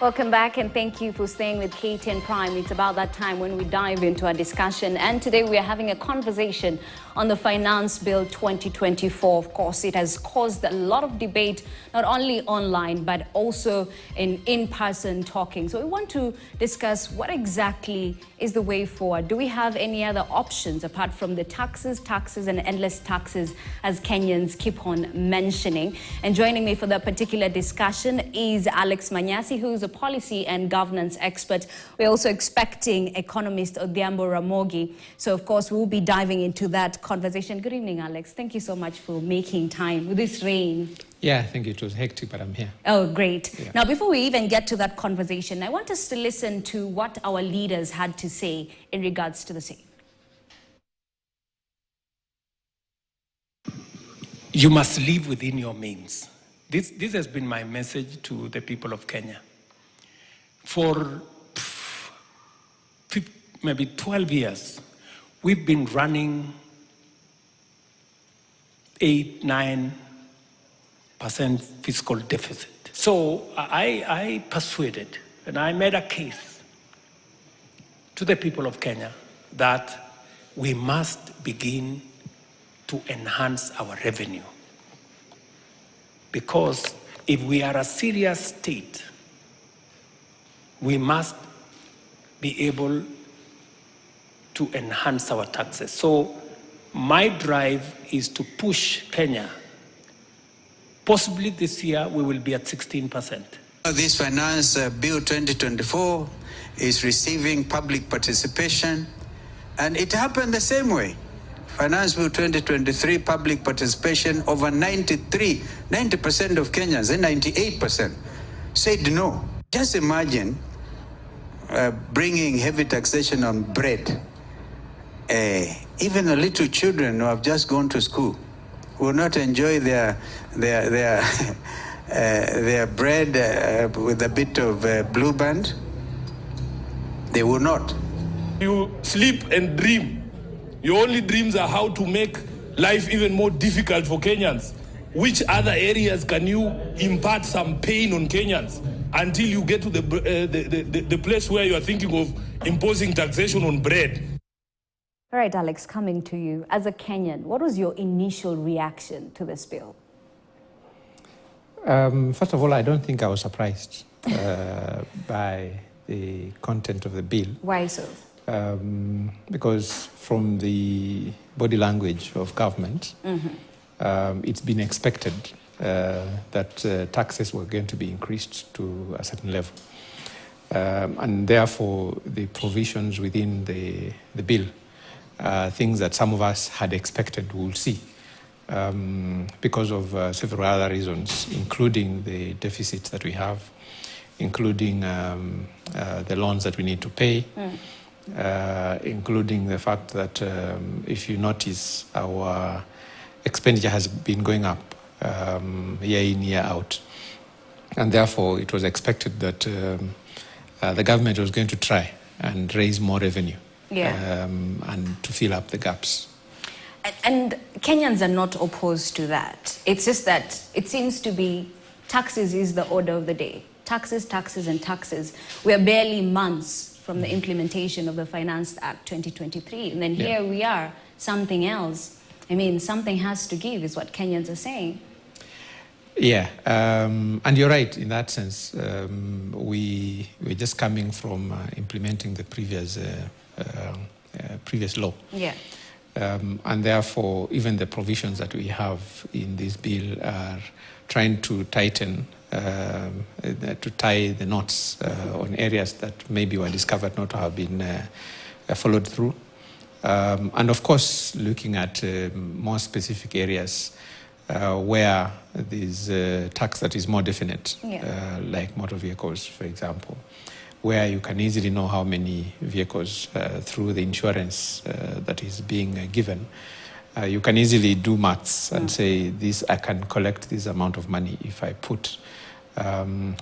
Welcome back and thank you for staying with KTN Prime. It's about that time when we dive into our discussion, and today we are having a conversation on the Finance Bill 2024. Of course, it has caused a lot of debate, not only online but also in-person talking. So we want to discuss what exactly is the way forward. Do we have any other options apart from the taxes and endless taxes, as Kenyans keep on mentioning? And joining me for that particular discussion is Alex Manyasi, who is a policy and governance expert. We're also expecting economist Odhiambo Ramogi. So, of course, we'll be diving into that conversation. Good evening, Alex. Thank you so much for making time with this rain. Yeah, I think it was hectic, but I'm here. Oh, great. Yeah. Now, before we even get to that conversation, I want us to listen to what our leaders had to say in regards to the same. You must live within your means. This has been my message to the people of Kenya. For maybe 12 years, we've been running 8-9% fiscal deficit. So I persuaded and I made a case to the people of Kenya that we must begin to enhance our revenue. Because if we are a serious state, we must be able to enhance our taxes. So my drive is to push Kenya. Possibly this year we will be at 16%. This Finance Bill 2024 is receiving public participation, and it happened the same way. Finance Bill 2023, public participation, over 90% of Kenyans, and 98% said no. Just imagine bringing heavy taxation on bread. Even the little children who have just gone to school will not enjoy their bread with a bit of Blue Band. They will not. You sleep and dream. Your only dreams are how to make life even more difficult for Kenyans. Which other areas can you impart some pain on Kenyans until you get to the place where you are thinking of imposing taxation on bread? All right, Alex, coming to you. As a Kenyan, what was your initial reaction to this bill? First of all, I don't think I was surprised by the content of the bill. Why so? Because from the body language of government, it's been expected that taxes were going to be increased to a certain level. And therefore, the provisions within the bill, things that some of us had expected we'll see because of several other reasons, including the deficit that we have, including the loans that we need to pay, including the fact that if you notice, our expenditure has been going up year in, year out. And therefore, it was expected that the government was going to try and raise more revenue. And to fill up the gaps. And Kenyans are not opposed to that. It's just that it seems to be taxes is the order of the day. Taxes, taxes, and taxes. We are barely months from the implementation of the Finance Act 2023. And then here we are, something else. I mean, something has to give is what Kenyans are saying. Yeah, and you're right in that sense. We're just coming from implementing the previous law. Yeah. And therefore, even the provisions that we have in this bill are trying to tighten, to tie the knots on areas that maybe were discovered not to have been followed through. And of course, looking at more specific areas where there's tax that is more definite, like motor vehicles, for example, where you can easily know how many vehicles through the insurance that is being given. You can easily do maths and say, this, I can collect this amount of money if I put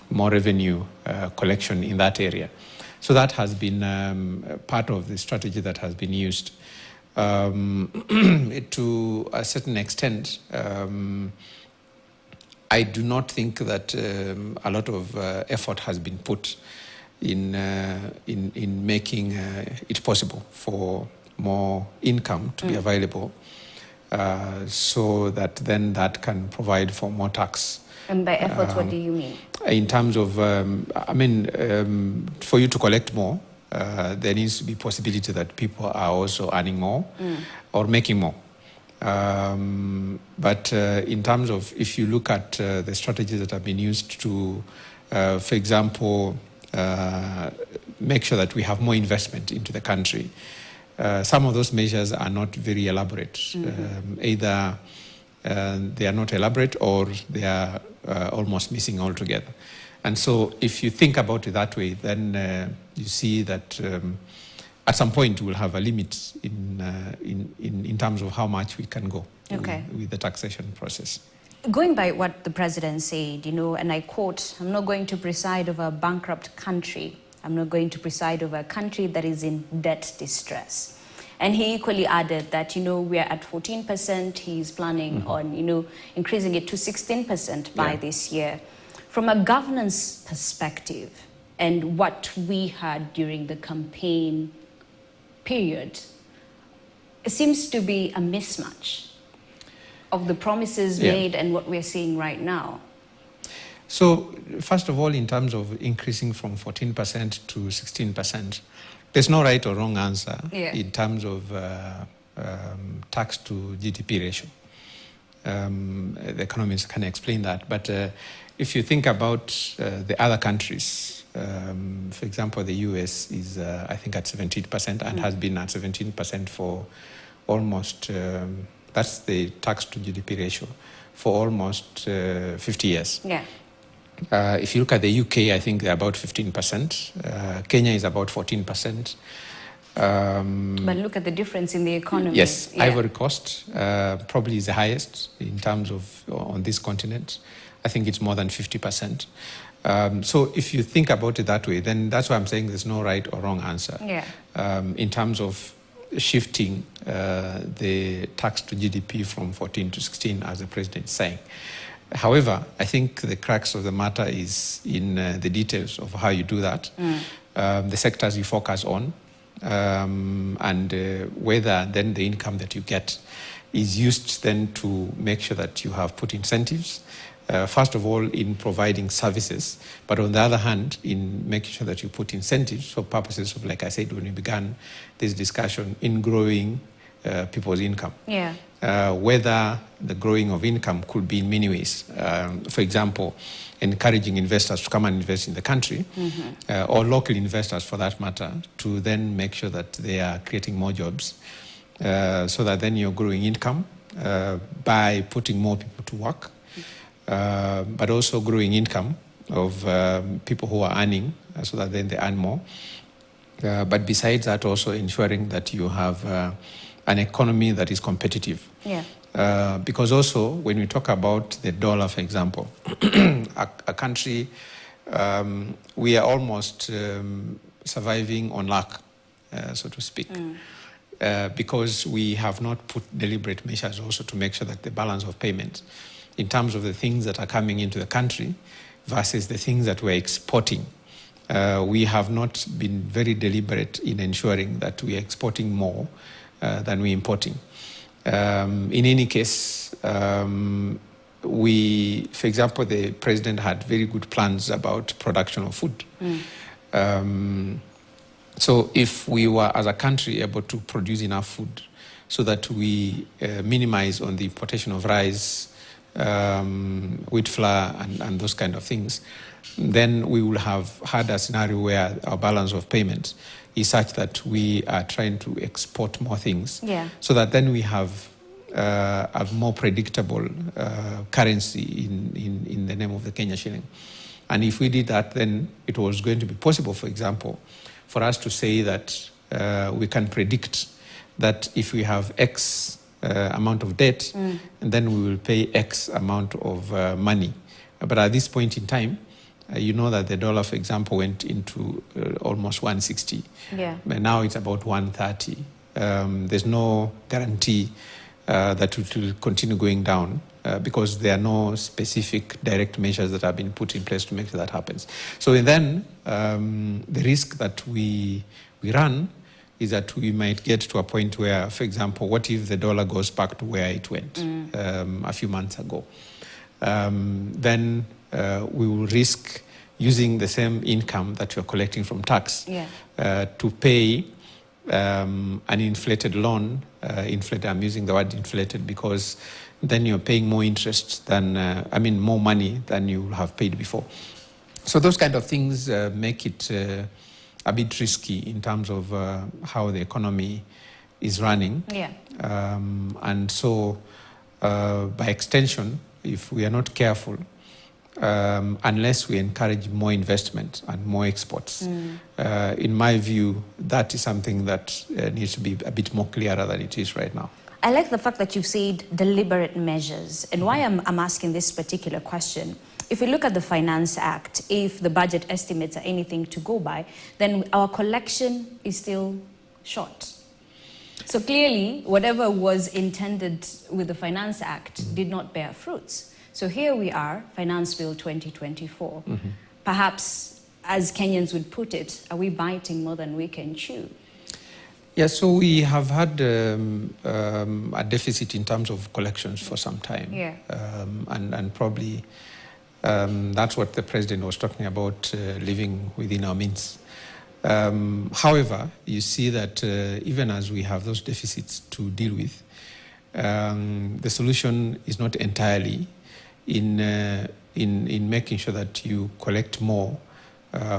more revenue collection in that area. So that has been part of the strategy that has been used. To a certain extent, I do not think that a lot of effort has been put in making it possible for more income to be available, so that then that can provide for more tax. And by efforts, what do you mean? In terms of, for you to collect more, there needs to be possibility that people are also earning more or making more. But in terms of, if you look at the strategies that have been used to, for example, make sure that we have more investment into the country, some of those measures are not very elaborate. Either they are not elaborate or they are almost missing altogether. And so if you think about it that way, then you see that at some point we'll have a limit in terms of how much we can go with the taxation process. Going by what the president said, and I quote, "I'm not going to preside over a bankrupt country. I'm not going to preside over a country that is in debt distress." And he equally added that, we're at 14%. He's planning on, increasing it to 16% by this year. From a governance perspective and what we had during the campaign period, it seems to be a mismatch of the promises made and what we're seeing right now. So, first of all, in terms of increasing from 14% to 16%, there's no right or wrong answer in terms of tax to GDP ratio. The economists can explain that. But if you think about the other countries, for example, the US is, I think, at 17% and has been at 17% for almost, that's the tax to GDP ratio, for almost 50 years. Yeah. If you look at the UK, I think they're about 15%. Kenya is about 14%. But look at the difference in the economy. Yes, Ivory Coast probably is the highest in terms of on this continent. I think it's more than 50%. So if you think about it that way, then that's why I'm saying there's no right or wrong answer. In terms of shifting the tax to GDP from 14 to 16, as the president is saying. However, I think the crux of the matter is in the details of how you do that, the sectors you focus on, and whether then the income that you get is used then to make sure that you have put incentives, first of all in providing services, but on the other hand in making sure that you put incentives for purposes of, like I said when we began this discussion, in growing people's income. Whether the growing of income could be in many ways. For example, encouraging investors to come and invest in the country, or local investors for that matter, to then make sure that they are creating more jobs, so that then you're growing income by putting more people to work, but also growing income of people who are earning, so that then they earn more. But besides that, also ensuring that you have an economy that is competitive. Because also, when we talk about the dollar, for example, a country, we are almost surviving on luck, so to speak, because we have not put deliberate measures also to make sure that the balance of payment in terms of the things that are coming into the country versus the things that we're exporting. We have not been very deliberate in ensuring that we are exporting more than we're importing. In any case, we, for example, the president had very good plans about production of food. So if we were, as a country, able to produce enough food so that we minimize on the importation of rice, wheat flour, and those kind of things, then we will have had a scenario where our balance of payments is such that we are trying to export more things, so that then we have a more predictable currency in the name of the Kenya shilling. And if we did that, then it was going to be possible, for example, for us to say that we can predict that if we have X amount of debt, and then we will pay X amount of money. But at this point in time, you know that the dollar, for example, went into almost 160. But now it's about 130. There's no guarantee that it will continue going down. because there are no specific direct measures that have been put in place to make sure that happens. So then the risk that we run is that we might get to a point where, for example, what if the dollar goes back to where it went a few months ago? Then we will risk using the same income that you're collecting from tax to pay an inflated loan. I'm using the word inflated because then you're paying more interest than, more money than you have paid before. So those kind of things make it a bit risky in terms of how the economy is running. And so by extension, if we are not careful, unless we encourage more investment and more exports, in my view, that is something that needs to be a bit more clearer than it is right now. I like the fact that you've said deliberate measures. And why I'm asking this particular question, if we look at the Finance Act, if the budget estimates are anything to go by, then our collection is still short. So clearly, whatever was intended with the Finance Act did not bear fruits. So here we are, Finance Bill 2024. Perhaps, as Kenyans would put it, are we biting more than we can chew? Yeah, so we have had a deficit in terms of collections for some time. And probably that's what the president was talking about, living within our means. However, you see that even as we have those deficits to deal with, the solution is not entirely in making sure that you collect more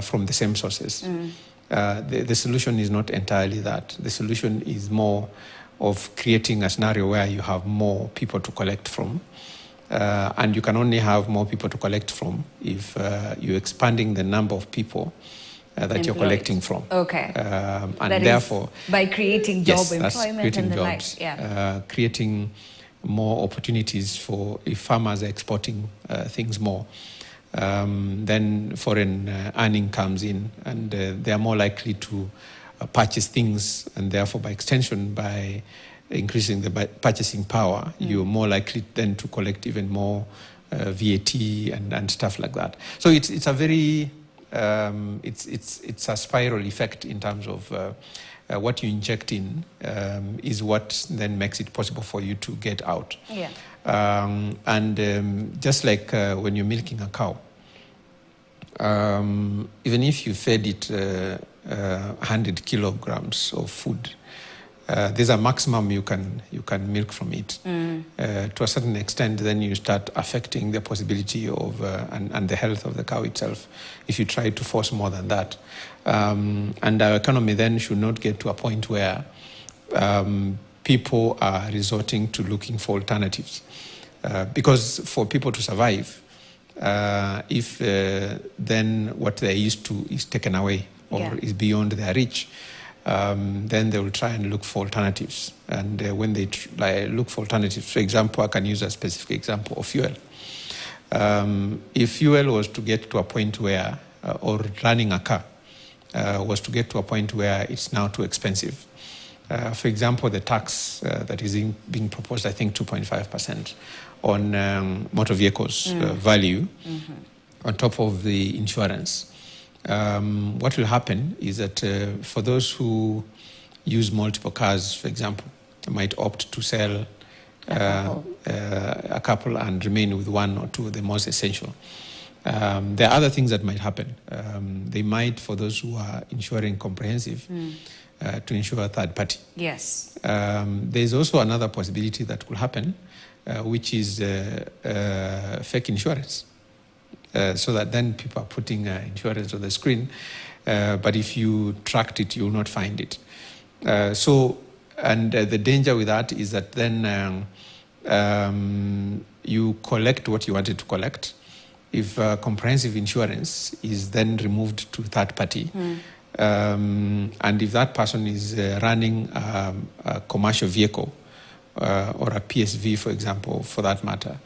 from the same sources. The solution is not entirely that. The solution is more of creating a scenario where you have more people to collect from. And you can only have more people to collect from if you're expanding the number of people that you're collecting from. And that therefore, by creating job employment creating and the jobs, like. Creating more opportunities for if farmers are exporting things more. Then foreign earning comes in, and they are more likely to purchase things, and therefore, by extension, by increasing the purchasing power, you're more likely then to collect even more VAT and stuff like that. So it's a very it's a spiral effect in terms of what you inject in is what then makes it possible for you to get out. Just like when you're milking a cow, even if you fed it 100 kilograms of food, there's a maximum you can milk from it. To a certain extent, then you start affecting the possibility of and the health of the cow itself if you try to force more than that. And our economy then should not get to a point where people are resorting to looking for alternatives. Because for people to survive, if then what they're used to is taken away or is beyond their reach, then they will try and look for alternatives. And when they look for alternatives, for example, I can use a specific example of fuel. If fuel was to get to a point where, or running a car was to get to a point where it's now too expensive. For example, the tax that is being proposed, I think 2.5% on motor vehicles value on top of the insurance. What will happen is that for those who use multiple cars, for example, they might opt to sell a couple and remain with one or two, the most essential. There are other things that might happen. They might, for those who are insuring comprehensive, to insure a third party. There's also another possibility that could happen, which is fake insurance. So that then people are putting insurance on the screen, but if you tracked it, you will not find it. The danger with that is that then you collect what you wanted to collect. If comprehensive insurance is then removed to third party, and if that person is running a commercial vehicle or a PSV, for example, for that matter,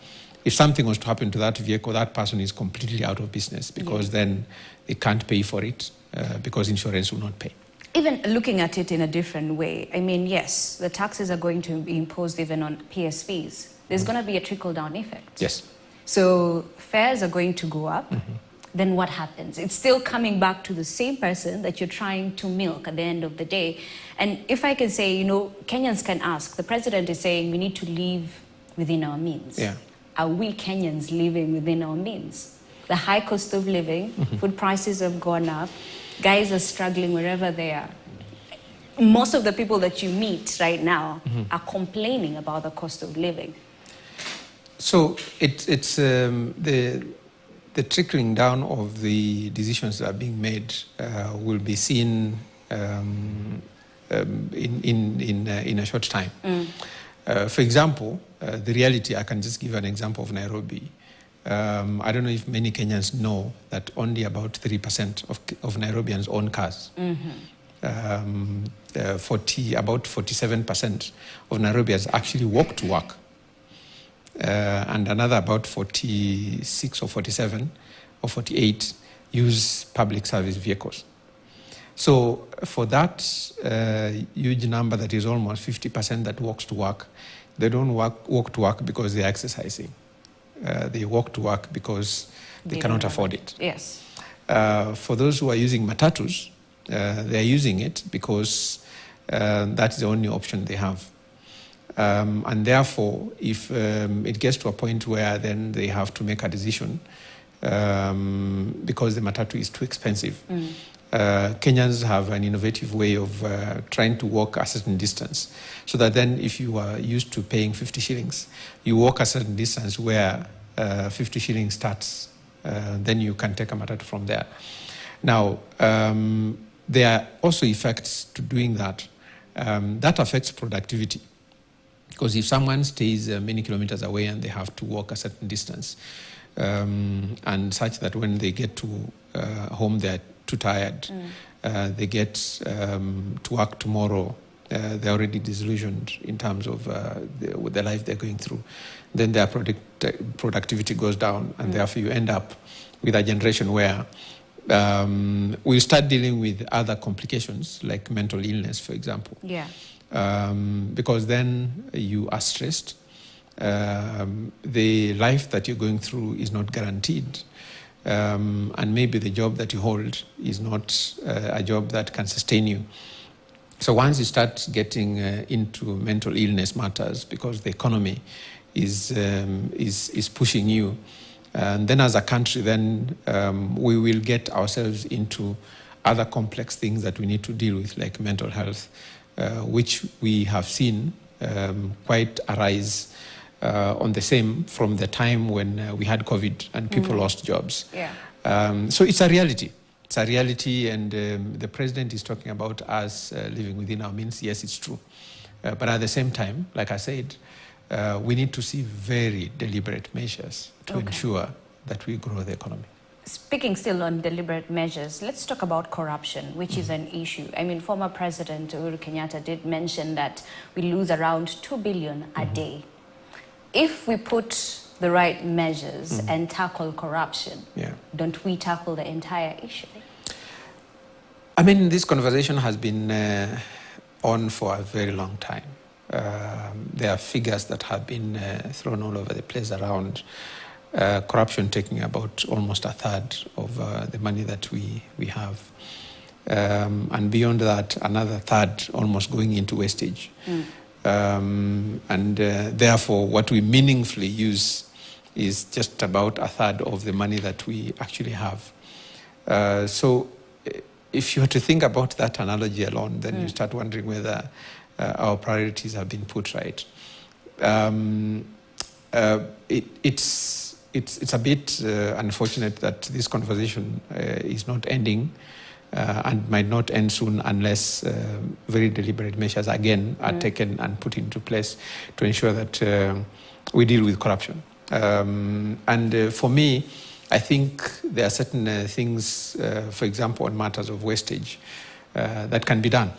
if something was to happen to that vehicle, that person is completely out of business because then they can't pay for it because insurance will not pay. Even looking at it in a different way, I mean, yes, the taxes are going to be imposed even on PSVs. There's going to be a trickle-down effect. Yes. So fares are going to go up. Then what happens? It's still coming back to the same person that you're trying to milk at the end of the day. And if I can say, you know, Kenyans can ask, the president is saying we need to live within our means. Yeah. Are we Kenyans living within our means? The high cost of living, food prices have gone up, guys are struggling wherever they are. Most of the people that you meet right now are complaining about the cost of living. So it's the trickling down of the decisions that are being made will be seen in a short time. For example, the reality, I can just give an example of Nairobi. I don't know if many Kenyans know that only about 3% of Nairobians own cars. About 47% of Nairobians actually walk to work. And another about 46 or 47 or 48 use public service vehicles. So for that huge number that is almost 50% that walks to work, they don't walk to work because they're exercising. They walk to work because they cannot afford it. Yes. For those who are using matatus, they're using it because that's the only option they have. And therefore, if it gets to a point where then they have to make a decision because the matatu is too expensive, Kenyans have an innovative way of trying to walk a certain distance, so that then if you are used to paying 50 shillings, you walk a certain distance where 50 shillings starts, then you can take a matatu from there. Now, there are also effects to doing that. That affects productivity. Because if someone stays many kilometers away and they have to walk a certain distance, and such that when they get to home they're too tired, they get to work tomorrow, they're already disillusioned in terms of the life they're going through, then their productivity goes down, and therefore you end up with a generation where we'll start dealing with other complications like mental illness, for example. Yeah. Because then you are stressed. The life that you're going through is not guaranteed. And maybe the job that you hold is not a job that can sustain you. So once you start getting into mental illness matters, because the economy is pushing you, and then as a country, then we will get ourselves into other complex things that we need to deal with, like mental health, which we have seen quite arise on the same from the time when we had COVID and people lost jobs. Yeah. So it's a reality. It's a reality, and the president is talking about us living within our means. Yes, it's true. But at the same time, like I said, we need to see very deliberate measures to ensure that we grow the economy. Speaking still on deliberate measures, let's talk about corruption, which is an issue. I mean, former President Uhuru Kenyatta did mention that we lose around 2 billion a day. If we put the right measures and tackle corruption, don't we tackle the entire issue? I mean, this conversation has been on for a very long time. There are figures that have been thrown all over the place around corruption taking about almost a third of the money that we have. And beyond that, another third almost going into wastage. Therefore, what we meaningfully use is just about a third of the money that we actually have. So if you were to think about that analogy alone, then you start wondering whether our priorities have been put right. It's a bit unfortunate that this conversation is not ending and might not end soon unless very deliberate measures again are taken and put into place to ensure that we deal with corruption. For me, I think there are certain things, for example, on matters of wastage, that can be done.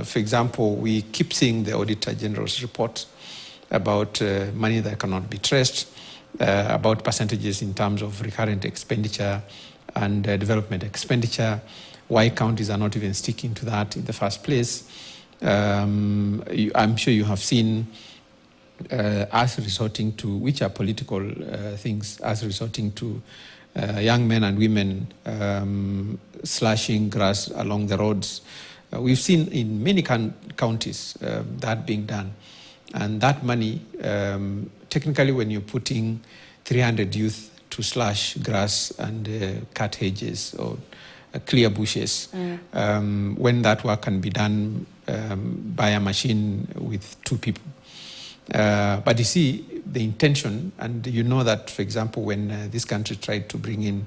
For example, we keep seeing the Auditor General's report about money that cannot be traced, about percentages in terms of recurrent expenditure, and development expenditure, why counties are not even sticking to that in the first place. I'm sure you have seen us resorting to, which are political things, us resorting to young men and women slashing grass along the roads. We've seen in many counties that being done. And that money, technically when you're putting 300 youth to slash grass and cut hedges or clear bushes, when that work can be done by a machine with 2 people. But you see, the intention, and you know that, for example, when this country tried to bring in,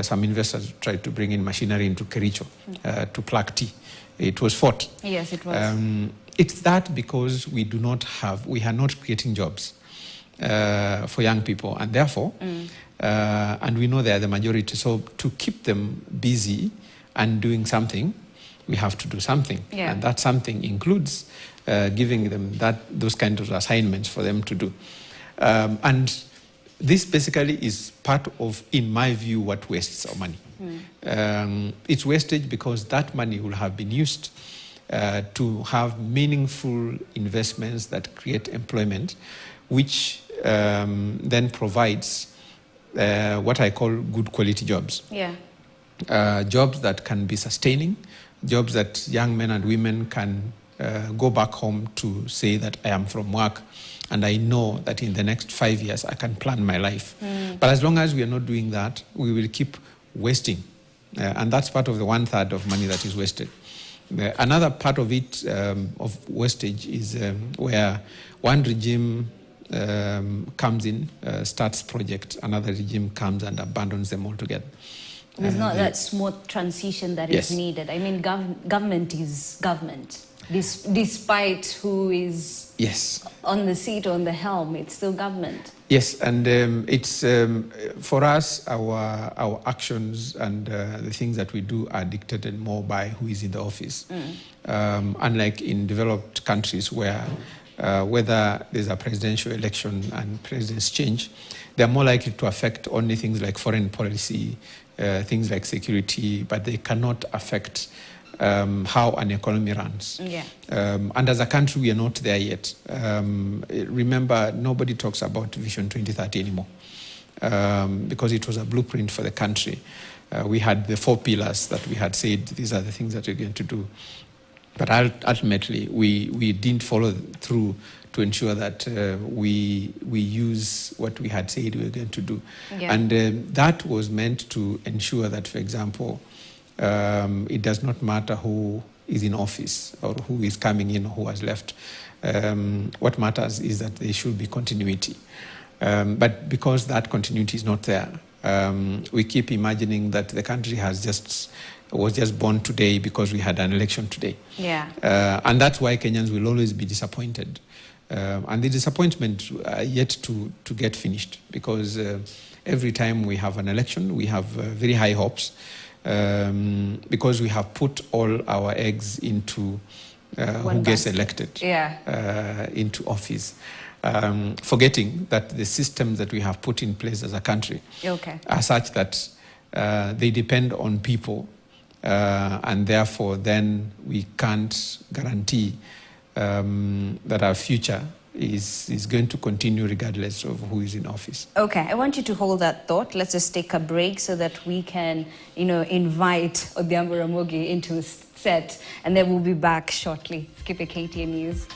some investors tried to bring in machinery into Kericho to pluck tea, it was fought. Yes, it was. It's that because we are not creating jobs for young people, and therefore, and we know they are the majority, so to keep them busy and doing something, we have to do something. Yeah. And that something includes giving them those kinds of assignments for them to do. And this basically is part of, in my view, what wastes our money. It's wastage because that money will have been used to have meaningful investments that create employment, which then provides what I call good quality jobs. Yeah. Jobs that can be sustaining, jobs that young men and women can go back home to say that I am from work and I know that in the next 5 years I can plan my life. But as long as we are not doing that, we will keep wasting. And that's part of the 1/3 of money that is wasted. Another part of it, of wastage, is where one regime comes in, starts project, another regime comes and abandons them altogether. There's not that smooth transition that is needed. I mean, government is government. Despite who is on the seat, on the helm, it's still government. Yes, and it's for us, our actions and the things that we do are dictated more by who is in the office. Unlike in developed countries where whether there's a presidential election and presidents change, they're more likely to affect only things like foreign policy, things like security, but they cannot affect how an economy runs. Yeah. And as a country, we are not there yet. Remember, nobody talks about Vision 2030 anymore because it was a blueprint for the country. We had the 4 pillars that we had said, these are the things that we're going to do. But ultimately, we didn't follow through to ensure that we use what we had said we were going to do. Yeah. And that was meant to ensure that, for example, it does not matter who is in office or who is coming in or who has left. What matters is that there should be continuity. But because that continuity is not there, we keep imagining that the country was just born today because we had an election today. Yeah. And that's why Kenyans will always be disappointed. And the disappointment yet to get finished, because every time we have an election, we have very high hopes, because we have put all our eggs into who gets elected into office, forgetting that the systems that we have put in place as a country are such that they depend on people, and therefore then we can't guarantee that our future is going to continue regardless of who is in office. Okay, I want you to hold that thought. Let's just take a break so that we can, invite Odhiambo Ramogi into set, and then we'll be back shortly. Skip a KTN News.